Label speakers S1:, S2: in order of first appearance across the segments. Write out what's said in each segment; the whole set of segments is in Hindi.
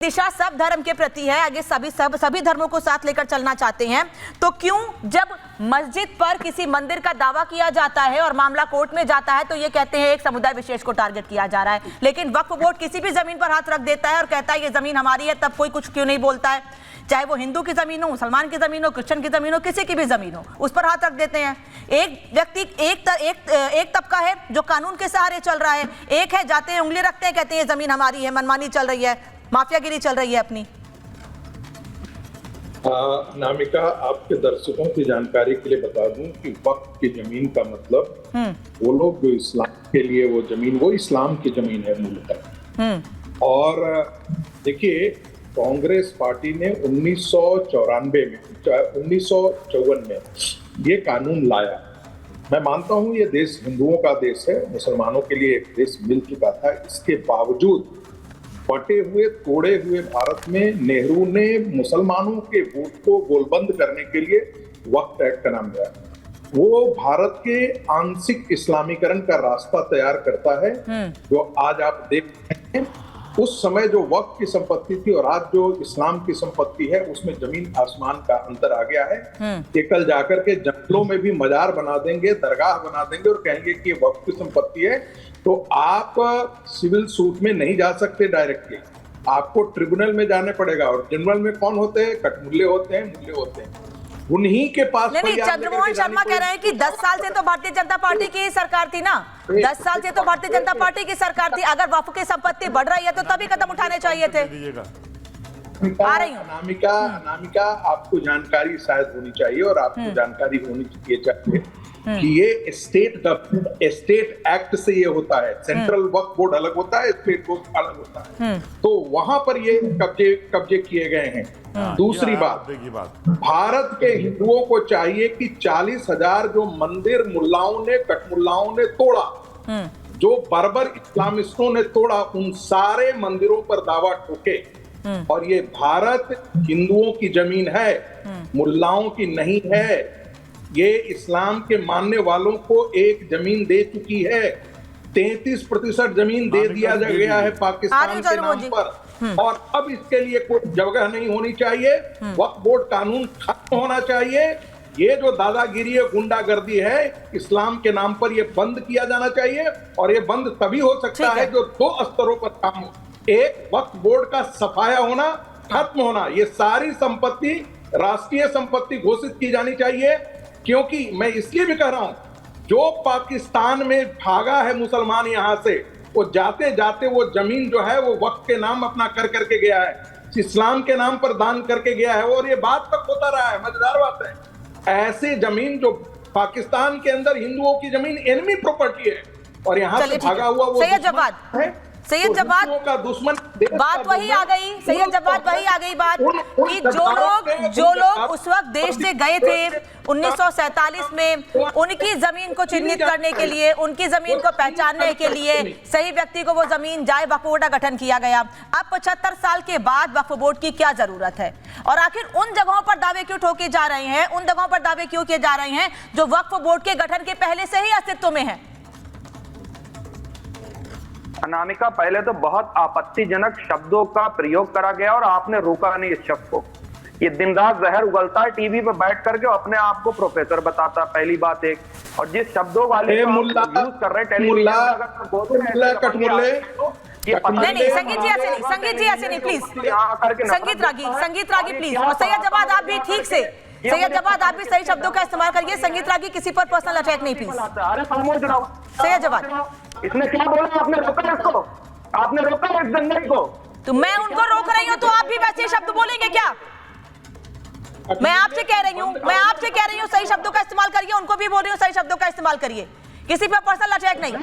S1: दिशा सब धर्म के प्रति है, आगे सभी धर्मों को साथ लेकर चलना चाहते हैं। तो क्यों जब मस्जिद पर किसी मंदिर का दावा किया जाता है और मामला कोर्ट में जाता है तो ये कहते हैं एक समुदाय विशेष को टारगेट किया जा रहा है, लेकिन वक्फ बोर्ड किसी भी जमीन पर हाथ रख देता है और कहता है ये जमीन हमारी है, तब कोई कुछ क्यों नहीं बोलता है? चाहे वो हिंदू की जमीन हो, मुसलमान की जमीन हो, क्रिश्चियन की जमीन हो, किसी की भी जमीन हो, उस पर हाथ रख देते हैं। एक व्यक्ति एक तबका है जो कानून के सहारे चल रहा है, एक है जाते हैं उंगली रखते हैं, कहते हैं ये जमीन हमारी है, मनमानी चल रही है, माफियागिरी चल रही है अपनी।
S2: नामिका, आपके दर्शकों की जानकारी के लिए बता दूं कि वक्फ की जमीन का मतलब वो लोग जो इस्लाम के लिए वो जमीन, वो इस्लाम की जमीन है मूलतः। और देखिए, कांग्रेस पार्टी ने 1954 में ये कानून लाया। मैं मानता हूं ये देश हिंदुओं का देश है, मुसलमानों के लिए एक देश मिल चुका था। इसके बावजूद बटे हुए तोड़े हुए भारत में नेहरू ने मुसलमानों के वोट को गोलबंद करने के लिए वक्फ एक्ट का नाम दिया। वो भारत के आंशिक इस्लामीकरण का रास्ता तैयार करता है। जो आज आप देख रहे हैं, उस समय जो वक्फ की संपत्ति थी और आज जो इस्लाम की संपत्ति है, उसमें जमीन आसमान का अंतर आ गया है। कि कल जाकर के जंगलों में भी मजार बना देंगे, दरगाह बना देंगे और कहेंगे कि ये वक्फ की संपत्ति है। तो आप सिविल सूट में नहीं जा सकते डायरेक्टली, आपको ट्रिब्यूनल में जाने पड़ेगा। और ट्रिब्यूनल में कौन होते हैं? कठमुल्ले होते हैं, मुल्ले होते हैं, उन्हीं के पास।
S1: नहीं, चंद्रमोहन शर्मा कह रहे हैं कि 10 साल से तो भारतीय जनता पार्टी की सरकार थी ना, 10 साल से तो भारतीय जनता पार्टी की सरकार थी। अगर वक्फ की संपत्ति बढ़ रही है तो तभी कदम उठाने चाहिए थे। आ रही हूँ।
S2: अनामिका, आपको जानकारी शायद होनी चाहिए और आपको जानकारी होनी चाहिए कि ये स्टेट एक्ट से ये होता है। सेंट्रल वक्फ बोर्ड अलग होता है, स्टेट बोर्ड अलग होता है। तो वहां पर ये कब्जे किए गए हैं। दूसरी बात, भारत के हिंदुओं को चाहिए कि 40,000 जो मंदिर मुल्लाओं ने, कठमुल्लाओं ने तोड़ा, जो बर्बर इस्लामिस्टों ने तोड़ा, उन सारे मंदिरों पर दावा ठोके। और ये भारत हिंदुओं की जमीन है, मुल्लाओं की नहीं है। ये इस्लाम के मानने वालों को एक जमीन दे चुकी है। 33% जमीन दे दिया गया है पाकिस्तान के नाम पर। और अब इसके लिए कोई जगह नहीं होनी चाहिए। वक्फ बोर्ड कानून खत्म होना चाहिए। ये जो दादागिरी है, गुंडागर्दी है, इस्लाम के नाम पर ये बंद किया जाना चाहिए। और ये बंद तभी हो सकता है जो 2 स्तरों पर काम हो। एक, वक्फ बोर्ड का सफाया होना, खत्म होना। ये सारी संपत्ति राष्ट्रीय संपत्ति घोषित की जानी चाहिए। क्योंकि मैं इसलिए भी कह रहा हूं, जो पाकिस्तान में भागा है मुसलमान यहां से, वो जाते जाते वो जमीन जो है वो वक्फ के नाम अपना कर करके गया है, इस्लाम के नाम पर दान करके गया है। और ये बात तक होता रहा है। मजेदार बात है, ऐसे जमीन जो पाकिस्तान के अंदर हिंदुओं की जमीन एनिमी प्रॉपर्टी है और यहां से भागा हुआ वो
S1: सैयद जवाद
S2: का दुश्मन।
S1: बात वही आ गई, सैयद जवाद वही आ गई बात कि जो लोग उस वक्त देश से गए थे 1947 में, उनकी जमीन को चिन्हित करने के लिए, उनकी जमीन को पहचानने के लिए सही व्यक्ति को वो जमीन जाए, वक्फ बोर्ड का गठन किया गया। अब 75 साल के बाद वक्फ बोर्ड की क्या जरूरत है? और आखिर उन जगहों पर दावे क्यों ठोके जा रहे हैं, उन जगहों पर दावे क्यों किए जा रहे हैं जो वक्फ बोर्ड के गठन के पहले से ही अस्तित्व में है?
S3: अनामिका, पहले तो बहुत आपत्तिजनक शब्दों का प्रयोग करा गया और आपने रोका नहीं इस शब्द को। ये दिन रात जहर उगलता है टीवी पे बैठ करके, अपने आप को प्रोफेसर बताता, पहली बात एक। और जिस शब्दों वाले यूज कर रहे टेलीविजन,
S1: नहीं, संगीत जी ऐसे नहीं प्लीज। संगीत रागी प्लीज। और सैयद जवाद आप भी ठीक से, सैयद जवाद आप भी सही शब्दों का इस्तेमाल करिए। संगीत रागी, किसी पर पर्सनल अटैक नहीं प्लीज। सैयद जवाद,
S3: इसने क्या बोला? आपने रोका इसको, आपने रोका इस दंगल को।
S1: तो मैं उनको रोक रही हूँ तो आप भी वैसे शब्द बोलेंगे क्या? मैं आपसे कह रही हूँ सही शब्दों का इस्तेमाल करिए, उनको भी बोल रही हूँ सही शब्दों का इस्तेमाल करिए, किसी पे पर्सनल अटैक नहीं।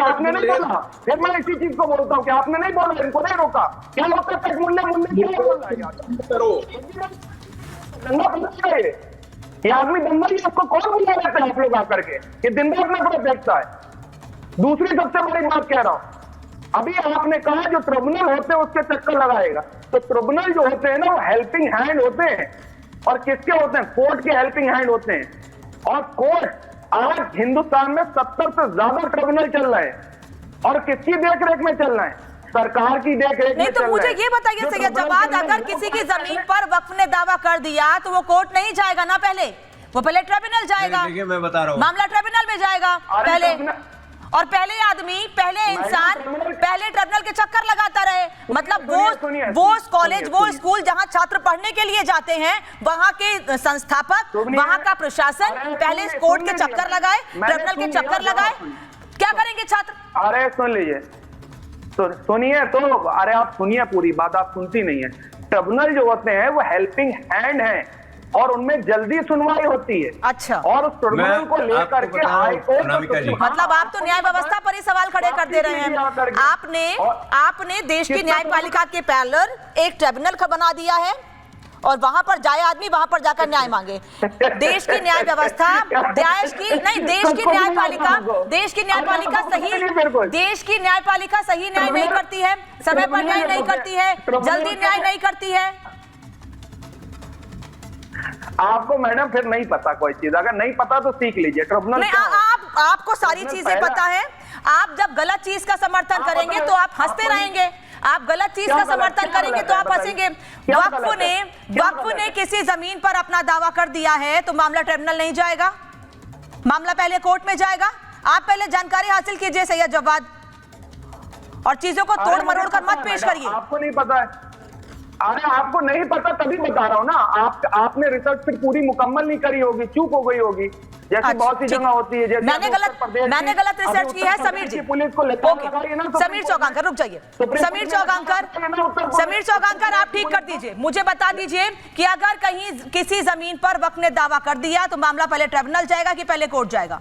S3: आपने नहीं बोला, फिर मैं इसी चीज को बोलता हूँ कि आपने नहीं बोला, इनको नहीं रोका। क्या लोग ये आदमी दंगल, आपको कौन बुला लेते हैं आप लोग आकर के? ये दिन रात में पूरा देखता है। दूसरी सबसे बड़ी बात कह रहा हूं, अभी आपने कहा जो ट्रिब्यूनल होते हैं उसके चक्कर लगाएगा। तो ट्रिब्यूनल जो होते हैं ना, वो हेल्पिंग हैंड होते हैं। और किसके होते हैं? कोर्ट के हेल्पिंग हैंड होते हैं। और कोर्ट आज हिंदुस्तान में 70 से ज्यादा ट्रिब्यूनल चल रहे हैं और किसकी देखरेख में चल रहे हैं? सरकार की देख रेख
S1: नहीं तो मुझे ये बताइए सैयद जवाद, अगर किसी की जमीन पर वक्फ ने दावा कर दिया तो वो कोर्ट नहीं जाएगा ना, वो पहले ट्रिब्यूनल जाएगा।
S4: देखिए मैं बता रहा हूँ,
S1: मामला ट्रिब्यूनल में जाएगा पहले, और पहले आदमी, पहले इंसान पहले ट्रिब्यूनल के चक्कर लगाता रहे। मतलब वो कॉलेज, वो स्कूल जहां छात्र पढ़ने के लिए जाते हैं, वहां के संस्थापक, वहां का प्रशासन पहले इस कोर्ट के चक्कर लगाए, ट्रिब्यूनल के चक्कर लगाए। क्या करेंगे छात्र?
S3: अरे सुन लीजिए, सुनिए तो, अरे आप सुनिए, पूरी बात आप सुनती नहीं है। ट्रिब्यूनल जो होते हैं वो हेल्पिंग हैंड हैं और उनमें जल्दी सुनवाई होती है।
S1: अच्छा,
S3: और उस ट्रिब्यूनल को लेकर के हाई कोर्ट,
S1: मतलब आप तो न्याय व्यवस्था पर ही सवाल खड़े कर दे रहे हैं। आपने देश की न्यायपालिका के पैरेलल एक ट्रिब्यूनल बना दिया है और वहां पर जाए आदमी, वहां पर जाकर न्याय मांगे। देश की न्याय व्यवस्था, देश की न्यायपालिका सही न्याय नहीं करती है, समय पर न्याय नहीं करती है, जल्दी न्याय नहीं करती है।
S3: आपको मैडम फिर नहीं पता कोई चीज, अगर नहीं पता तो सीख लीजिए। ट्रिब्यूनल
S1: आपको सारी चीजें पता है। आप जब गलत चीज का समर्थन करेंगे तो आप हंसते रहेंगे, आप गलत चीज का समर्थन करेंगे तो आप हंसेंगे। वक्फ ने किसी जमीन पर अपना दावा कर दिया है तो मामला ट्रिब्यूनल नहीं जाएगा, मामला पहले कोर्ट में जाएगा। आप पहले जानकारी हासिल कीजिए सैयद जवाद, और चीजों को तोड़ मरोड़ कर मत पेश करिए।
S3: आपको नहीं पता है? अरे आपको नहीं पता तभी बता रहा हूँ ना। आपने रिसर्च फिर पूरी मुकम्मल नहीं करी होगी, चूक हो गई होगी, जैसे बहुत सी जगह होती है। जैसे
S1: मैंने गलत रिसर्च की है समीर जी।
S3: पुलिस को
S1: समीर चौगांकर, रुक जाइए। समीर चौगांकर आप ठीक कर दीजिए, मुझे बता दीजिए कि अगर कहीं किसी जमीन पर वक्फ ने दावा कर दिया तो मामला पहले ट्रिब्यूनल जाएगा कि पहले कोर्ट जाएगा?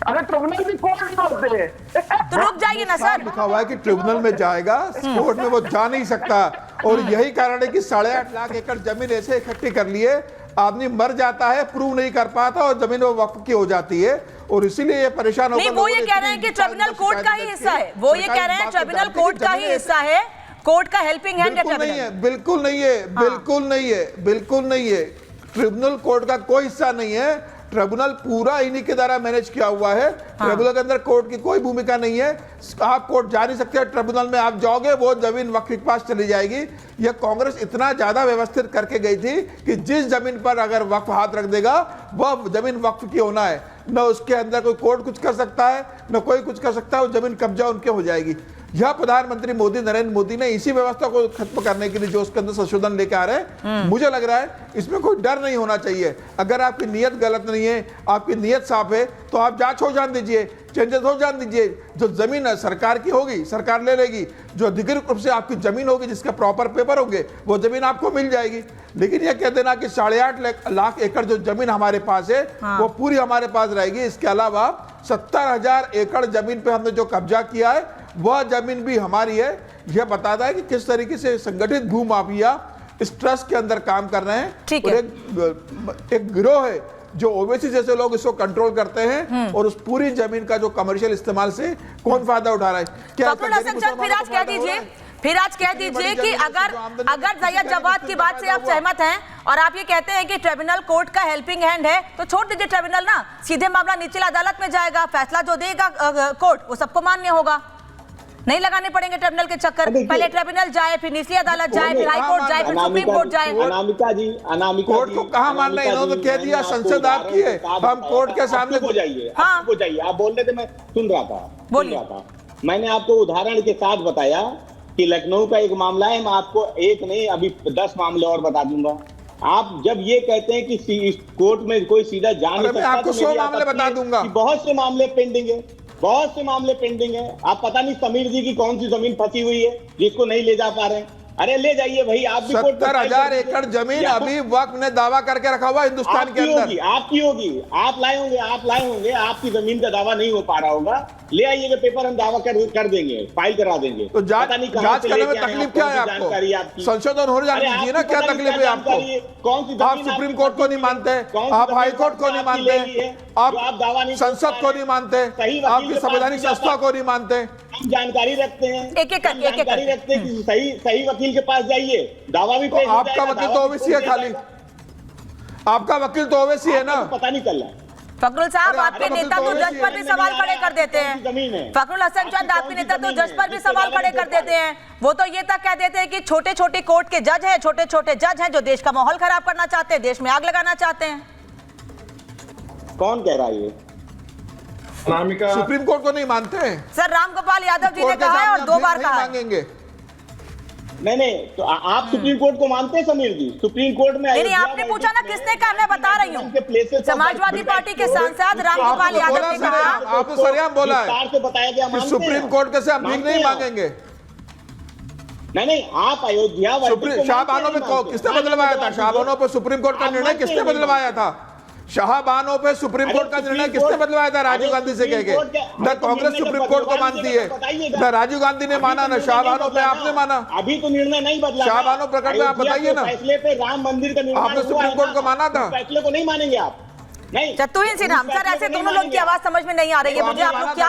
S3: अरे ट्रिब्यूनल भी कोर्ट में होते हैं
S1: तो रुक जाइए ना सर।
S5: लिखा हुआ है कि ट्रिब्यूनल में जाएगा, कोर्ट में वो जा नहीं सकता। और यही कारण है कि 8.5 लाख एकड़ जमीन ऐसे इकट्ठी कर लिए, आदमी मर जाता है, प्रूव नहीं कर पाता और जमीन वो वक्फ की हो जाती है, और इसीलिए ये परेशान होकर।
S1: नहीं, वो ये कह रहे हैं कि ट्रिब्यूनल कोर्ट का ही हिस्सा है, वो ये कह रहे हैं ट्रिब्यूनल कोर्ट का ही हिस्सा है, कोर्ट का हेल्पिंग हैंड है ट्रिब्यूनल।
S5: बिल्कुल नहीं है, बिल्कुल नहीं है, बिल्कुल नहीं है। ट्रिब्यूनल कोर्ट का कोई हिस्सा नहीं है। ट्रिब्यूनल पूरा इन्हीं के द्वारा मैनेज किया हुआ है। ट्रिब्यूनल के अंदर कोर्ट की कोई भूमिका नहीं है। आप कोर्ट जा नहीं सकते, ट्रिब्यूनल में आप जाओगे वो जमीन वक्फ के पास चली जाएगी। यह कांग्रेस इतना ज्यादा व्यवस्थित करके गई थी कि जिस जमीन पर अगर वक्फ हाथ रख देगा वह जमीन वक्फ की होना है, न उसके अंदर कोई कोर्ट कुछ कर सकता है, न कोई कुछ कर सकता है, वो जमीन कब्जा उनके हो जाएगी। यह प्रधानमंत्री मोदी, नरेंद्र मोदी ने इसी व्यवस्था को खत्म करने के लिए जो उसके अंदर संशोधन लेके आ रहे हैं, मुझे लग रहा है इसमें कोई डर नहीं होना चाहिए। अगर आपकी नीयत गलत नहीं है, आपकी नीयत साफ है, तो आप जांच हो जान दीजिए, चेंजेस हो जान दीजिए। जो जमीन सरकार की होगी सरकार ले लेगी, जो अधिकृत रूप से आपकी जमीन होगी जिसके प्रॉपर पेपर होंगे वो जमीन आपको मिल जाएगी। लेकिन यह कह देना कि 8.5 लाख एकड़ जो जमीन हमारे पास है वो पूरी हमारे पास रहेगी। इसके अलावा 70,000 एकड़ जमीन पे हमने जो कब्जा किया है वह जमीन भी हमारी है। यह बताता है कि किस तरीके से संगठित भूमाफिया इस ट्रस्ट के अंदर काम कर रहे हैं। और एक गिरोह है जो ओवैसी जैसे लोग इसको कंट्रोल करते हैं, और उस पूरी जमीन का जो कमर्शियल इस्तेमाल से कौन फायदा उठा रहा है। क्या
S1: फिर आज कह दीजिए कि अगर सैयद जवाद की बात से आप सहमत हैं और आप ये कहते हैं कि ट्रिब्यूनल कोर्ट का हेल्पिंग हैंड है, तो छोड़ दीजिए ट्रिब्यूनल ना, सीधे मामला निचली अदालत में जाएगा, फैसला जो देगा कोर्ट वो सबको मान्य होगा, नहीं लगाने पड़ेंगे ट्रिब्यूनल के चक्कर। पहले ट्रिब्यूनल जाए, फिर निचली अदालत जाए, फिर हाई कोर्ट जाए, फिर सुप्रीम कोर्ट जाए।
S5: कोर्ट को कहाँ मानना है? इन्होंने कह दिया संसद आपकी है, हम कोर्ट के सामने
S6: हो जाइए। आप बोल रहे थे, मैं सुन रहा था। मैंने आपको उदाहरण के साथ बताया कि लखनऊ का एक मामला है, मैं आपको एक नहीं अभी 10 मामले और बता दूंगा। आप जब ये कहते हैं कि कोर्ट में कोई सीधा जा नहीं सकता,
S5: आपको 100 मामले बता दूंगा।
S6: बहुत से मामले पेंडिंग है, बहुत से मामले पेंडिंग है। आप पता नहीं समीर जी की कौन सी जमीन फंसी हुई है जिसको नहीं ले जा पा रहे हैं। अरे ले जाइए भाई, आप भी
S5: 70,000 एकड़ जमीन अभी वक्फ ने दावा करके रखा हुआ हिंदुस्तान के अंदर।
S6: आपकी होगी, आप लाए होंगे, आपकी जमीन का दावा नहीं हो पा रहा होगा, ले आइएगा पेपर, हम दावा कर देंगे, फाइल करा देंगे।
S5: तो जांच करने में तकलीफ क्या है आपको? संशोधन हो जाने दीजिए ना, क्या तकलीफ है आपको?
S6: कौन सी
S5: आप सुप्रीम कोर्ट को नहीं मानते, आप हाई कोर्ट को नहीं मानते, आप संसद को नहीं मानते, आपकी संवैधानिक संस्था को नहीं मानते।
S6: हम जानकारी रखते हैं,
S1: जानकारी
S6: रखते हैं कि सही वकील के पास जाइए, दावा भी
S5: आपका वकील तो ओवैसी है, खाली आपका वकील तो ओवैसी है ना।
S6: पता नहीं चल रहा है,
S1: फखरुल साहब,
S5: अरे
S1: आपके
S5: आपका
S1: नेता तो
S5: मतलब
S1: जज पर भी सवाल खड़े कर देते
S6: जमीन है।
S1: हैं। फखरुल हसन चंद, आपके नेता तो जज पर भी सवाल खड़े कर देते हैं। वो तो ये तक कह देते हैं कि छोटे छोटे कोर्ट के जज हैं, छोटे छोटे जज हैं जो देश का माहौल खराब करना चाहते हैं, देश में आग लगाना चाहते हैं।
S6: कौन कह रहा है ये?
S2: अनामिका,
S5: सुप्रीम कोर्ट को नहीं मानते हैं।
S1: सर, रामगोपाल यादव जी ने
S5: कोर्ट के
S1: कहा है और
S5: सामने
S1: 2
S5: आप
S1: बार
S5: नहीं
S1: कहा है।
S5: मांगेंगे।
S6: नहीं, तो आप सुप्रीम कोर्ट को मानते हैं समीर जी? सुप्रीम कोर्ट में
S1: नहीं, आपने पूछा ना किसने कहा, मैं बता रही हूँ। समाजवादी पार्टी के सांसद रामगोपाल यादव ने कहा।
S5: आपने सरेआम बोला है
S6: विस्तार से बताया गया,
S5: कि
S6: मानते
S5: सुप्रीम
S6: हैं?
S5: कोर्ट के से हम भीख
S6: मानते
S5: नहीं
S6: हैं?
S5: मांगेंगे।
S6: नहीं, आप अयोध्या
S5: सुप्रीम शाहबानों पे किसने बदलवाया था? शाहबानों पे सुप्रीम कोर्ट का निर्णय किसने बदलवाया था? शाहबानों पे सुप्रीम कोर्ट का निर्णय किसने बदलवाया था? राजीव गांधी से कह के। न कांग्रेस सुप्रीम कोर्ट को मानती है, न राजीव गांधी ने माना, न शाहबानों पे आपने माना।
S6: अभी तो निर्णय नहीं बदला।
S5: शाहबानों प्रकरण में आप बताइए ना।
S6: फैसले पे राम मंदिर का निर्णय
S5: आपने सुप्रीम कोर्ट को माना था?
S6: फैसले को नहीं मानेंगे आप? नहीं।
S1: चतुहीन सिन्हा, सर ऐसे दोनों लोग की आवाज समझ में नहीं आ रही है मुझे। आप लोग क्या